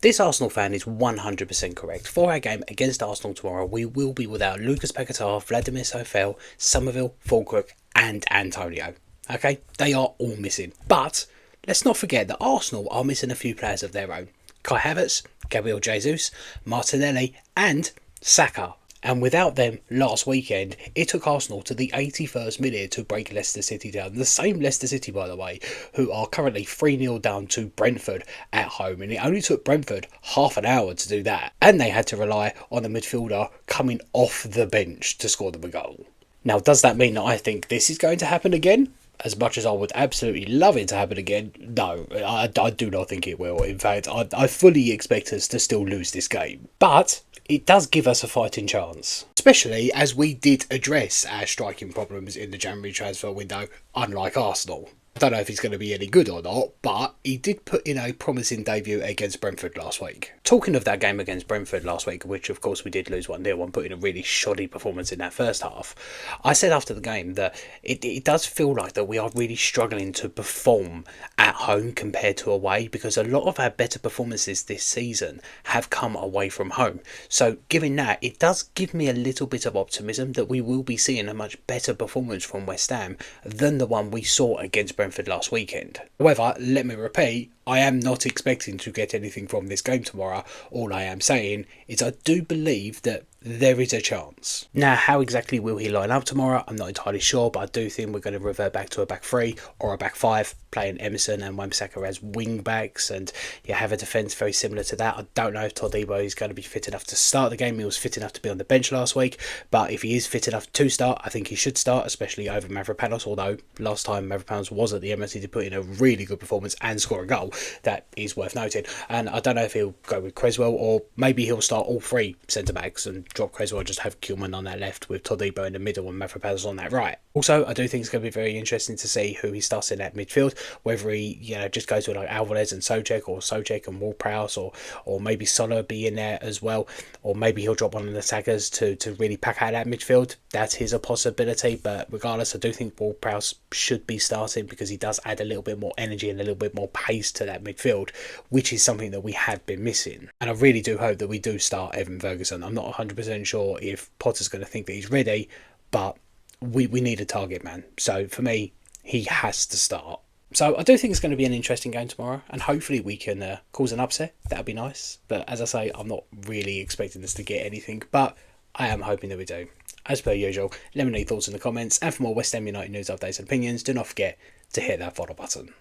This Arsenal fan is 100% correct. For our game against Arsenal tomorrow, we will be without Lucas Paquetá, Vladimir Sofel, Somerville, Fulkirk and Antonio. Okay, they are all missing. But let's not forget that Arsenal are missing a few players of their own. Kai Havertz, Gabriel Jesus, Martinelli and Saka. And without them last weekend, it took Arsenal to the 81st minute to break Leicester City down. The same Leicester City, by the way, who are currently 3-0 down to Brentford at home. And it only took Brentford half an hour to do that. And they had to rely on a midfielder coming off the bench to score them a goal. Now, does that mean that I think this is going to happen again? As much as I would absolutely love it to happen again, no, I do not think it will. In fact, I fully expect us to still lose this game. But it does give us a fighting chance. Especially as we did address our striking problems in the January transfer window, unlike Arsenal. I don't know if he's going to be any good or not, but he did put in a promising debut against Brentford last week. Talking of that game against Brentford last week, which of course we did lose 1-0 and put in a really shoddy performance in that first half, I said after the game that it does feel like that we are really struggling to perform at home compared to away, because a lot of our better performances this season have come away from home. So given that, it does give me a little bit of optimism that we will be seeing a much better performance from West Ham than the one we saw against Brentford last weekend. However, let me repeat, I am not expecting to get anything from this game tomorrow. All I am saying is I do believe that there is a chance. Now, how exactly will he line up tomorrow? I'm not entirely sure, but I do think we're going to revert back to a back three or a back five, playing Emerson and Wan-Bissaka as wing backs, and you have a defence very similar to that. I don't know if Todibo is going to be fit enough to start the game. He was fit enough to be on the bench last week, but if he is fit enough to start, I think he should start, especially over Mavropanos, although last time Mavropanos was at the Emirates, he did put in a really good performance and score a goal. That is worth noting. And I don't know if he'll go with Creswell, or maybe he'll start all three centre-backs and drop Creswell, just have Kilman on that left with Todibo in the middle and Mavropanos on that right. Also, I do think it's going to be very interesting to see who he starts in at midfield, whether he just goes with like Alvarez and Souček, or Souček and Ward-Prowse, or maybe Soler be in there as well, or maybe he'll drop one of the attackers to really pack out that midfield. That is a possibility, but regardless, I do think Ward-Prowse should be starting because he does add a little bit more energy and a little bit more pace to that midfield, which is something that we have been missing. And I really do hope that we do start Evan Ferguson. I'm not 100% sure if Potter's going to think that he's ready, but we need a target man. So for me, he has to start. So I do think it's going to be an interesting game tomorrow, and hopefully we can cause an upset. That would be nice. But as I say, I'm not really expecting us to get anything, but I am hoping that we do. As per usual, let me know your thoughts in the comments, and for more West Ham United news, updates and opinions, do not forget to hit that follow button.